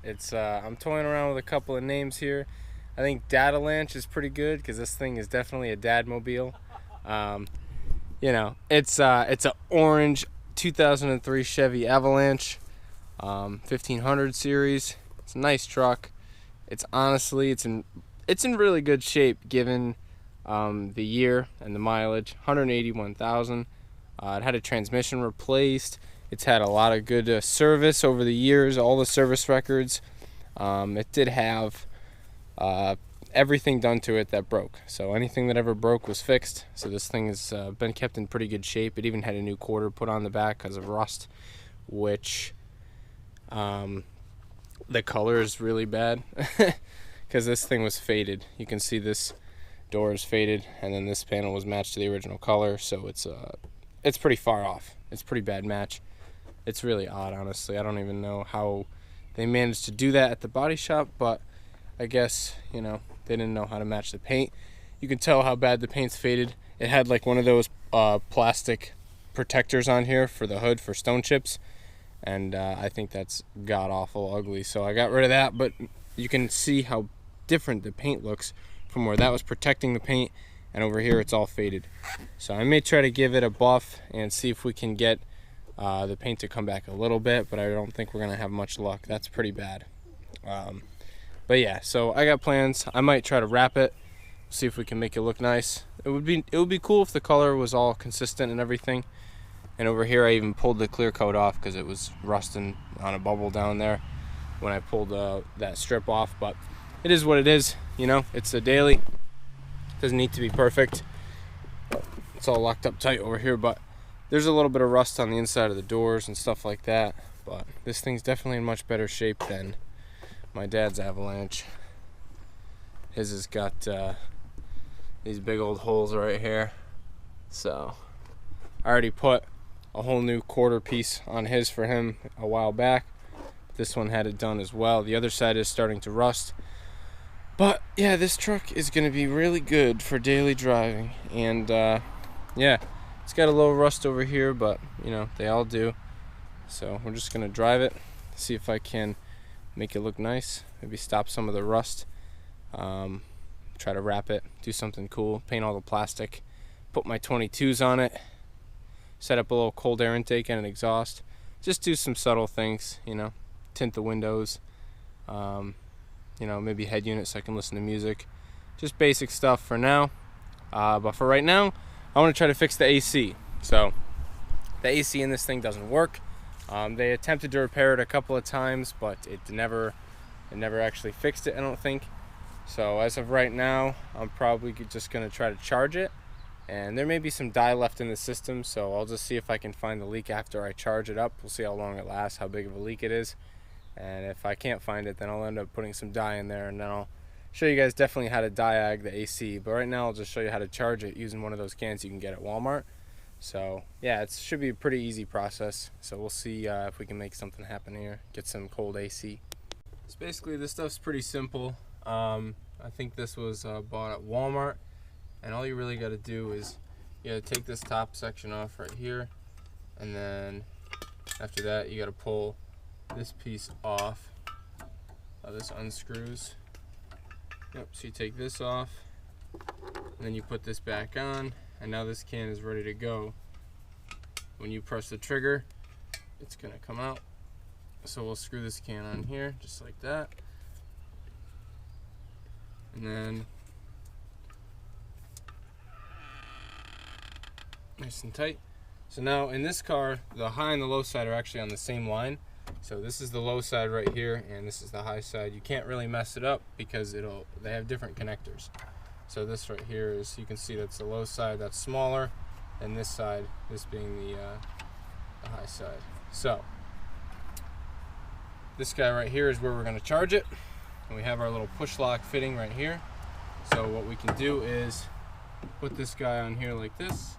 It's I'm toying around with a couple of names here. I think Dad-Alanche is pretty good because this thing is definitely a dad-mobile. Um, it's a orange 2003 Chevy Avalanche, 1500 series. It's a nice truck. It's honestly it's in really good shape given the year and the mileage. 181,000. It had a transmission replaced. It's had a lot of good service over the years, all the service records. It did have everything done to it that broke. So anything that ever broke was fixed. So this thing has been kept in pretty good shape. It even had a new quarter put on the back because of rust, which the color is really bad because this thing was faded. You can see this door is faded, and then this panel was matched to the original color. So it's pretty far off. It's a pretty bad match. It's really odd, honestly. I don't even know how they managed to do that at the body shop, but I guess, they didn't know how to match the paint. You can tell how bad the paint's faded. It had like one of those plastic protectors on here for the hood for stone chips, and I think that's god-awful ugly. So I got rid of that, but you can see how different the paint looks from where that was protecting the paint, and over here it's all faded. So I may try to give it a buff and see if we can get the paint to come back a little bit, but I don't think we're gonna have much luck. That's pretty bad. But yeah, so I got plans. I might try to wrap it, see if we can make it look nice. It would be cool if the color was all consistent and everything. And over here I even pulled the clear coat off because it was rusting on a bubble down there when I pulled that strip off. But it is what it is, it's a daily. Doesn't need to be perfect. It's all locked up tight over here, but there's a little bit of rust on the inside of the doors and stuff like that. But this thing's definitely in much better shape than my dad's Avalanche. His has got these big old holes right here. So I already put a whole new quarter piece on his for him a while back. This one had it done as well. The other side is starting to rust. But yeah, this truck is going to be really good for daily driving. And yeah, it's got a little rust over here, but they all do. So we're just going to drive it, see if I can make it look nice, maybe stop some of the rust, try to wrap it, do something cool, paint all the plastic, put my 22s on it, set up a little cold air intake and an exhaust, just do some subtle things, tint the windows, maybe head unit so I can listen to music, just basic stuff for now. But for right now, I want to try to fix the AC. So the AC in this thing doesn't work. They attempted to repair it a couple of times, but it never actually fixed it, I don't think. So as of right now, I'm probably just going to try to charge it. And there may be some dye left in the system, so I'll just see if I can find the leak after I charge it up. We'll see how long it lasts, how big of a leak it is. And if I can't find it, then I'll end up putting some dye in there, and then I'll show you guys definitely how to diag the AC. But right now I'll just show you how to charge it using one of those cans you can get at Walmart. So yeah, it should be a pretty easy process. So we'll see if we can make something happen here, get some cold AC. So basically this stuff's pretty simple. I think this was bought at Walmart, and all you really got to do is you got to take this top section off right here, and then after that you got to pull this piece off. This unscrews. Yep, so you take this off, and then you put this back on, and now this can is ready to go. When you press the trigger, it's gonna come out. So we'll screw this can on here, just like that. And then nice and tight. So now in this car, the high and the low side are actually on the same line. So this is the low side right here, and this is the high side. You can't really mess it up because they have different connectors. So this right here is, you can see that's the low side, that's smaller, and this side, this being the high side. So this guy right here is where we're going to charge it, and we have our little push lock fitting right here. So what we can do is put this guy on here like this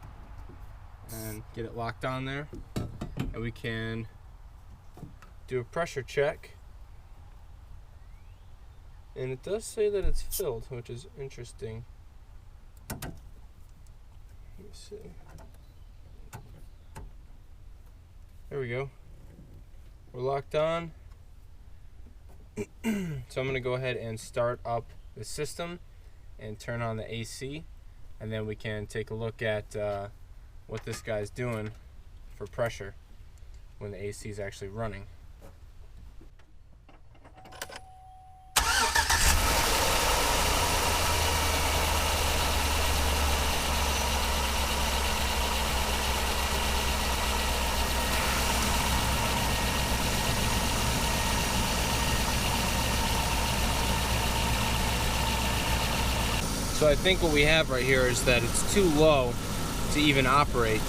and get it locked on there, and we can do a pressure check, and it does say that it's filled, which is interesting. Let me see. There we go. We're locked on. So I'm going to go ahead and start up the system and turn on the AC, and then we can take a look at what this guy's doing for pressure when the AC is actually running. So I think what we have right here is that it's too low to even operate,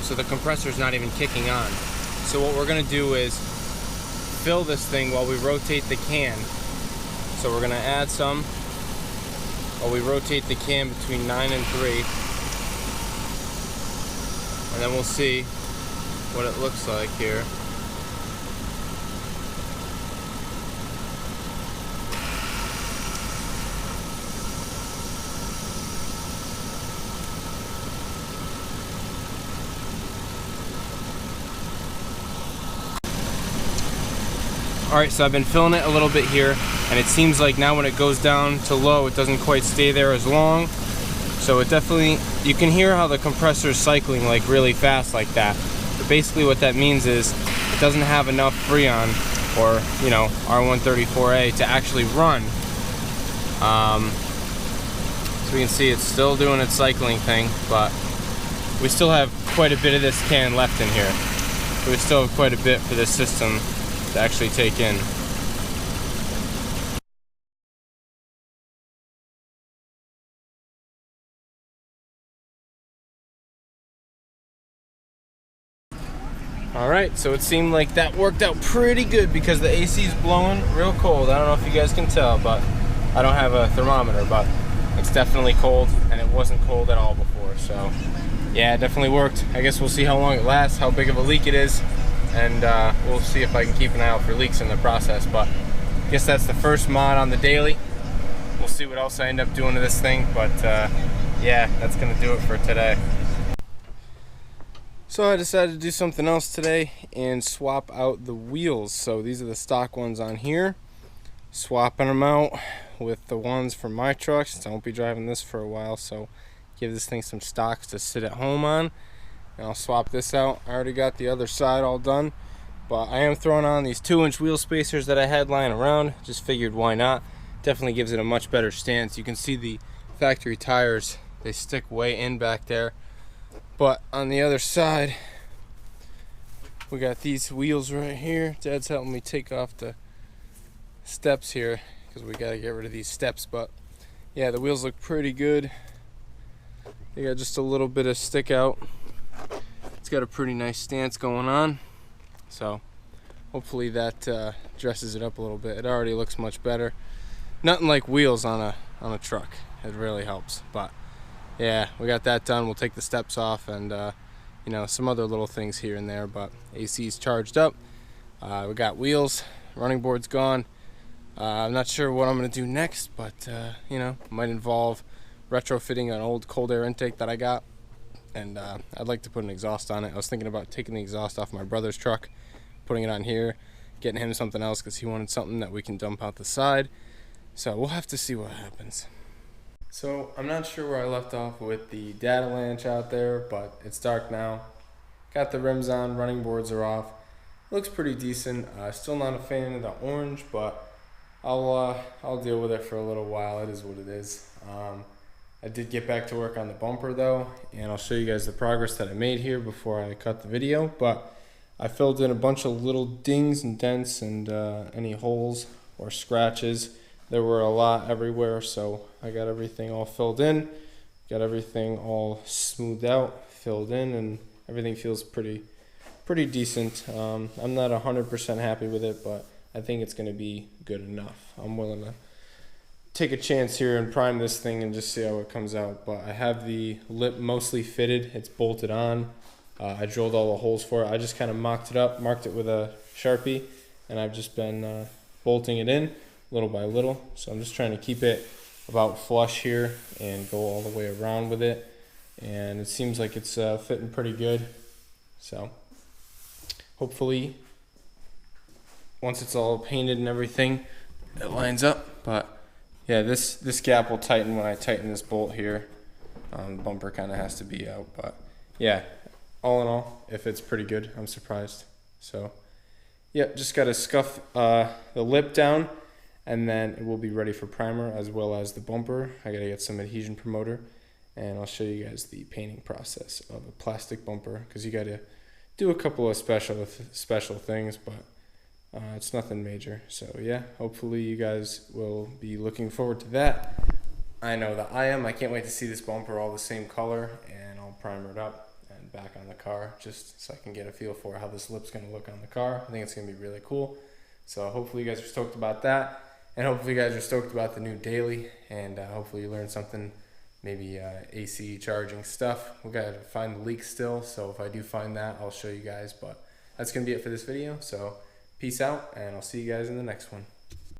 so the compressor's not even kicking on. So what we're gonna do is fill this thing while we rotate the can. So we're gonna add some while we rotate the can between 9 and 3, and then we'll see what it looks like here. Alright, so I've been filling it a little bit here, and it seems like now when it goes down to low, it doesn't quite stay there as long. So it definitely, you can hear how the compressor is cycling like really fast like that. But basically what that means is it doesn't have enough Freon, or you know, R134A to actually run. So we can see it's still doing its cycling thing, but we still have quite a bit of this can left in here. So we still have quite a bit for this system to actually take in. Alright, so it seemed like that worked out pretty good because the AC is blowing real cold. I don't know if you guys can tell, but I don't have a thermometer, but it's definitely cold, and it wasn't cold at all before. So yeah, it definitely worked. I guess we'll see how long it lasts, how big of a leak it is, and we'll see if I can keep an eye out for leaks in the process. But I guess that's the first mod on the daily. We'll see what else I end up doing to this thing, but yeah, that's gonna do it for today. So I decided to do something else today and swap out the wheels. So these are the stock ones on here, swapping them out with the ones from my truck, since I won't be driving this for a while. So give this thing some stocks to sit at home on, and I'll swap this out. I already got the other side all done, but I am throwing on these 2-inch wheel spacers that I had lying around. Just figured why not. Definitely gives it a much better stance. You can see the factory tires, they stick way in back there, but on the other side we got these wheels right here. Dad's helping me take off the steps here because we got to get rid of these steps. But yeah, the wheels look pretty good. They got just a little bit of stick out. It's got a pretty nice stance going on, so hopefully that dresses it up a little bit. It already looks much better. Nothing like wheels on a truck. It really helps. But yeah, we got that done. We'll take the steps off and you know, some other little things here and there, but AC's charged up. We got wheels, running board's gone. I'm not sure what I'm gonna do next, but you know, might involve retrofitting an old cold air intake that I got, and I'd like to put an exhaust on it. I was thinking about taking the exhaust off my brother's truck, putting it on here, getting him something else because he wanted something that we can dump out the side. So we'll have to see what happens. So I'm not sure where I left off with the Dad-Alanche out there, but it's dark now. Got the rims on, running boards are off. Looks pretty decent. Still not a fan of the orange, but I'll deal with it for a little while. It is what it is. I did get back to work on the bumper though, and I'll show you guys the progress that I made here before I cut the video. But I filled in a bunch of little dings and dents and any holes or scratches. There were a lot everywhere, so I got everything all filled in, got everything all smoothed out, filled in, and everything feels pretty decent. I'm not 100% happy with it, but I think it's going to be good enough. I'm willing to take a chance here and prime this thing and just see how it comes out. But I have the lip mostly fitted. It's bolted on. I drilled all the holes for it. I just kind of mocked it up, marked it with a Sharpie, and I've just been bolting it in little by little. So I'm just trying to keep it about flush here and go all the way around with it. And it seems like it's fitting pretty good. So hopefully once it's all painted and everything, it lines up. But yeah, this gap will tighten when I tighten this bolt here. The bumper kind of has to be out, but yeah, all in all, it fits pretty good. I'm surprised. So yeah, just got to scuff the lip down, and then it will be ready for primer, as well as the bumper. I got to get some adhesion promoter, and I'll show you guys the painting process of a plastic bumper, because you got to do a couple of special things, but it's nothing major. So yeah, hopefully you guys will be looking forward to that. I know that I am. I can't wait to see this bumper all the same color, and I'll primer it up and back on the car, just so I can get a feel for how this lip's going to look on the car. I think it's going to be really cool. So hopefully you guys are stoked about that, and hopefully you guys are stoked about the new daily, and hopefully you learned something, maybe AC charging stuff. We got to find the leak still, so if I do find that, I'll show you guys. But that's going to be it for this video. So peace out, and I'll see you guys in the next one.